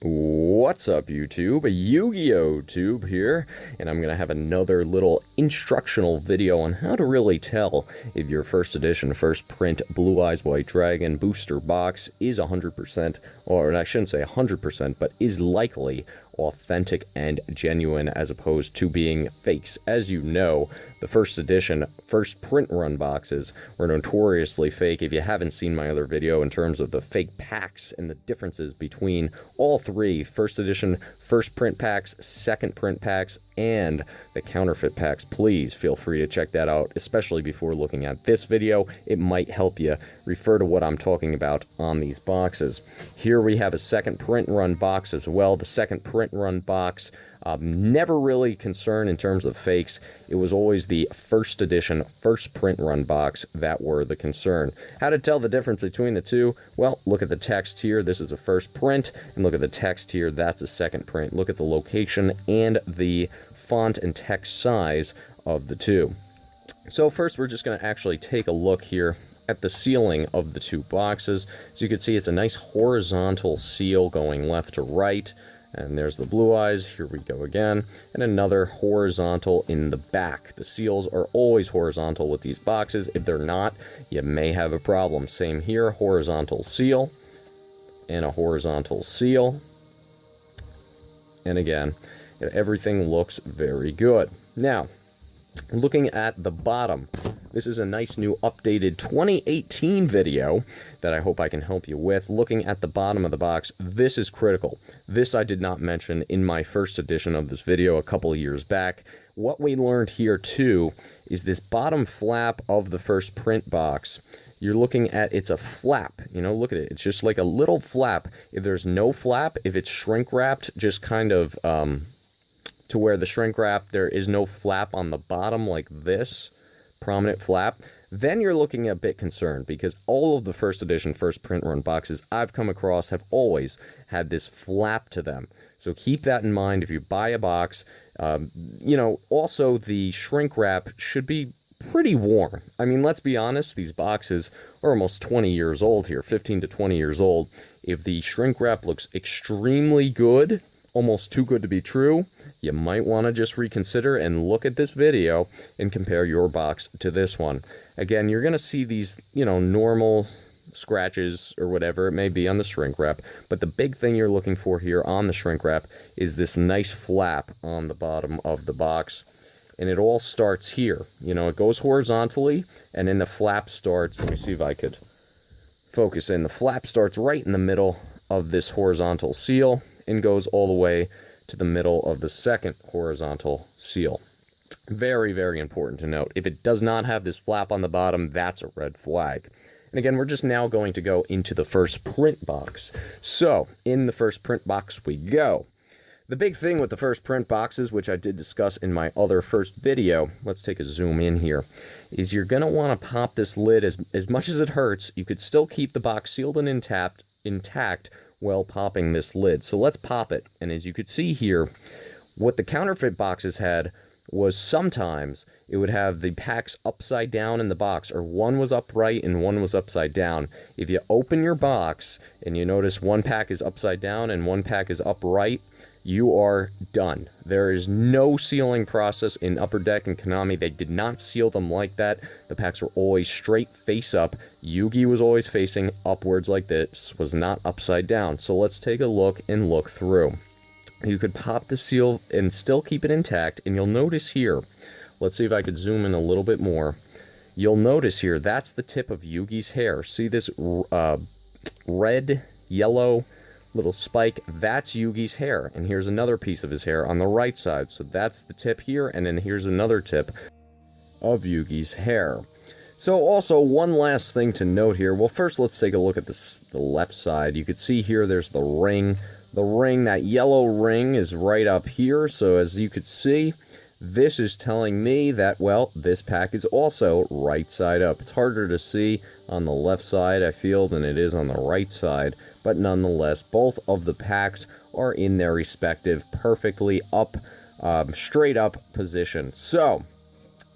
What's up, YouTube? Yu-Gi-Oh! Tube here, and I'm going to have another little instructional video on how to really tell if your first edition, first print Blue Eyes White Dragon booster box is 100%, or I shouldn't say 100%, but is likely authentic and genuine as opposed to being fakes. As you know, the first edition, first print run boxes were notoriously fake. If you haven't seen my other video in terms of the fake packs and the differences between all three, first edition, first print packs, second print packs, and the counterfeit packs, please feel free to check that out, especially before looking at this video. It might help you refer to what I'm talking about on these boxes. Here we have a second print run box as well. The second print run box, never really concerned in terms of fakes. It was always the first edition, first print run box that were the concern. How to tell the difference between the two? Well, look at the text here. This is a first print, and look at the text here. That's a second print. Look at the location and the font and text size of the two. So first, we're just going to actually take a look here at the sealing of the two boxes. As you can see, it's a nice horizontal seal going left to right. And there's the Blue Eyes. Here we go again. And another horizontal in the back. The seals are always horizontal with these boxes. If they're not, you may have a problem. Same here, horizontal seal and a horizontal seal. And again, everything looks very good. Now, looking at the bottom, this is a nice new updated 2018 video that I hope I can help you with. Looking at the bottom of the box, this is critical. This I did not mention in my first edition of this video a couple of years back. What we learned here too is this bottom flap of the first print box. You're looking at, it's a flap, you know, look at it. It's just like a little flap. If there's no flap, if it's shrink wrapped, just kind of to where the shrink wrap, there is no flap on the bottom like this, prominent flap, then you're looking a bit concerned, because all of the first edition, first print run boxes I've come across have always had this flap to them. So keep that in mind if you buy a box. You know, also the shrink wrap should be pretty worn. I mean, let's be honest, these boxes are almost 20 years old here, 15 to 20 years old. If the shrink wrap looks extremely good, almost too good to be true, you might want to just reconsider and look at this video and compare your box to this one. Again, you're going to see these, you know, normal scratches or whatever it may be on the shrink wrap, but the big thing you're looking for here on the shrink wrap is this nice flap on the bottom of the box. And it all starts here. You know, it goes horizontally, and then the flap starts, let me see if I could focus in. The flap starts right in the middle of this horizontal seal and goes all the way to the middle of the second horizontal seal. Very, very important to note. If it does not have this flap on the bottom, that's a red flag. And again, we're just now going to go into the first print box. So, in the first print box we go. The big thing with the first print boxes, which I did discuss in my other first video, let's take a zoom in here, is you're going to want to pop this lid as much as it hurts. You could still keep the box sealed and intact while popping this lid. So let's pop it. And as you could see here, what the counterfeit boxes had was sometimes it would have the packs upside down in the box, or one was upright and one was upside down. If you open your box and you notice one pack is upside down and one pack is upright, you are done. There is no sealing process in Upper Deck and Konami. They did not seal them like that. The packs were always straight face up. Yugi was always facing upwards like this, was not upside down. So let's take a look and look through. You could pop the seal and still keep it intact, and you'll notice here, let's see if I could zoom in a little bit more. You'll notice here, that's the tip of Yugi's hair. See this red, yellow little spike? That's Yugi's hair. And here's another piece of his hair on the right side. So that's the tip here, and then here's another tip of Yugi's hair. So also, one last thing to note here. Well, first let's take a look at the left side. You could see here there's the ring. The ring, that yellow ring, is right up here. So as you could see, this is telling me that, well, this pack is also right side up. It's harder to see on the left side, I feel, than it is on the right side. But nonetheless, both of the packs are in their respective perfectly up, straight up position. So,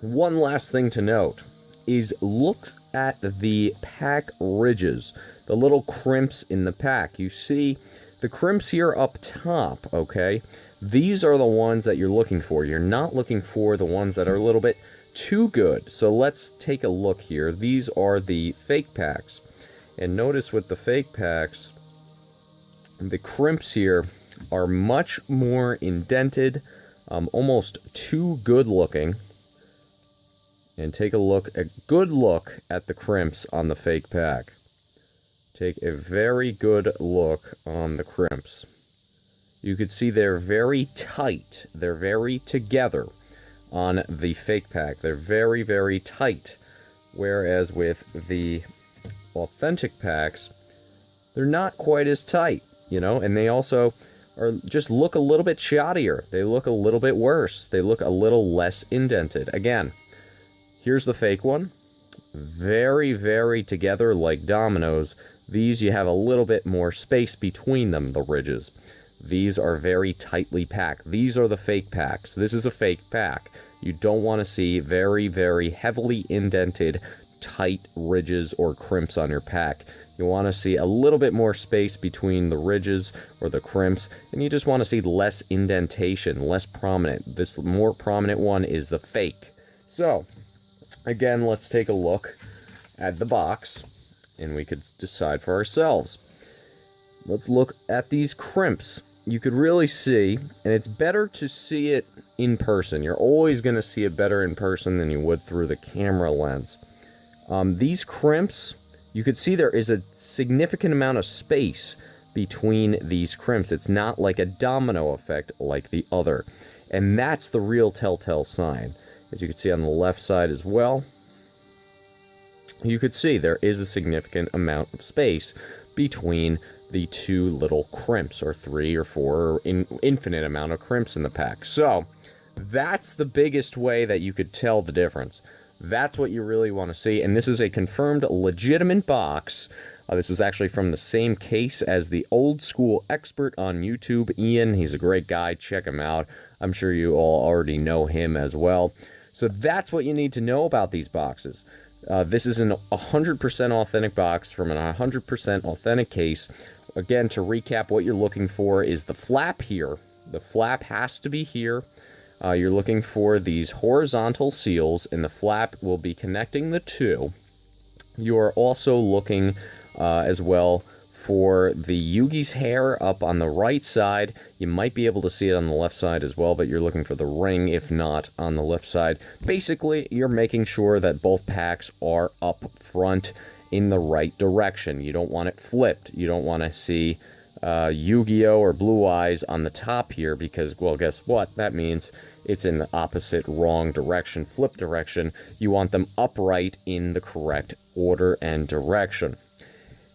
one last thing to note is look at the pack ridges, the little crimps in the pack. You see The crimps here up top, okay, these are the ones that you're looking for. You're not looking for the ones that are a little bit too good. So let's take a look here. These are the fake packs. And notice with the fake packs, the crimps here are much more indented, almost too good looking. And take a good look at the crimps on the fake pack. Take a very good look on the crimps. You could see they're very tight. They're very together on the fake pack. They're very, very tight. Whereas with the authentic packs, they're not quite as tight, you know, and they also just look a little bit shoddier. They look a little bit worse. They look a little less indented. Again, here's the fake one. Very, very together like dominoes. These, you have a little bit more space between them, the ridges. These are very tightly packed. These are the fake packs. This is a fake pack. You don't want to see very, very heavily indented, tight ridges or crimps on your pack. You want to see a little bit more space between the ridges or the crimps, and you just want to see less indentation, less prominent. This more prominent one is the fake. So, again, let's take a look at the box, and we could decide for ourselves. Let's look at these crimps. You could really see, and it's better to see it in person. You're always going to see it better in person than you would through the camera lens. These crimps, you could see there is a significant amount of space between these crimps. It's not like a domino effect like the other. And that's the real telltale sign. As you can see on the left side as well, you could see there is a significant amount of space between the two little crimps, or 3 or 4, or infinite amount of crimps in the pack. So that's the biggest way that you could tell the difference. That's what you really want to see, and this is a confirmed legitimate box. This was actually from the same case as the Old School Expert on YouTube, Ian. He's a great guy. Check him out. I'm sure you all already know him as well. So that's what you need to know about these boxes. This is an 100% authentic box from an 100% authentic case. Again, to recap, what you're looking for is the flap here. The flap has to be here. You're looking for these horizontal seals, and the flap will be connecting the two. You are also looking as well for the Yugi's hair up on the right side. You might be able to see it on the left side as well, but you're looking for the ring, if not on the left side. Basically, you're making sure that both packs are up front in the right direction. You don't want it flipped. You don't want to see Yu-Gi-Oh! Or Blue Eyes on the top here, because, well, guess what? That means it's in the opposite, wrong direction, flip direction. You want them upright in the correct order and direction.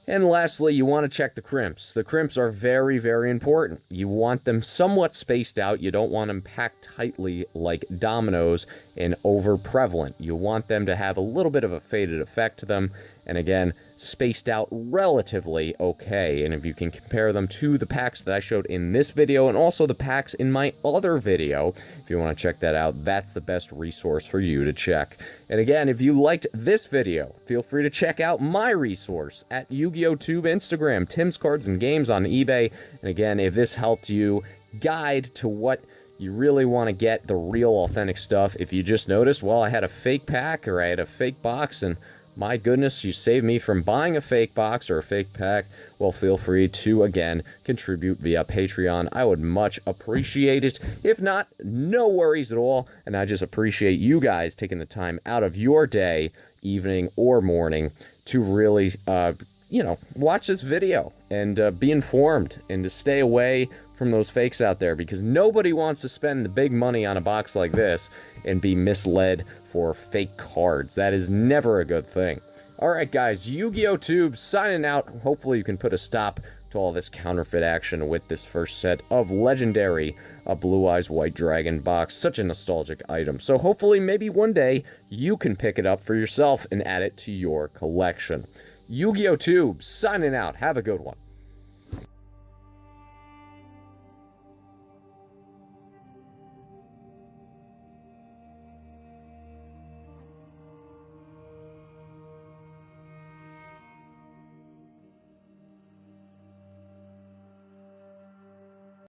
And lastly, you want to check the crimps. The crimps are very, very important. You want them somewhat spaced out. You don't want them packed tightly like dominoes and over prevalent. You want them to have a little bit of a faded effect to them. And again, spaced out relatively okay. And if you can compare them to the packs that I showed in this video and also the packs in my other video, if you want to check that out, that's the best resource for you to check. And again, if you liked this video, feel free to check out my resource at Yu-Gi-Oh! Tube Instagram, Tim's Cards and Games on eBay. And again, if this helped you guide to what you really want to get, the real authentic stuff, if you just noticed, well, I had a fake pack or I had a fake box and my goodness, you saved me from buying a fake box or a fake pack, well, feel free to, again, contribute via Patreon. I would much appreciate it. If not, no worries at all. And I just appreciate you guys taking the time out of your day, evening, or morning to really, watch this video and be informed and to stay away from those fakes out there, because nobody wants to spend the big money on a box like this and be misled for fake cards. That is never a good thing. Alright guys, Yu-Gi-Oh! Tube signing out. Hopefully you can put a stop to all this counterfeit action with this first set of legendary Blue Eyes White Dragon box. Such a nostalgic item. So hopefully maybe one day you can pick it up for yourself and add it to your collection. Yu-Gi-Oh! Tube signing out. Have a good one.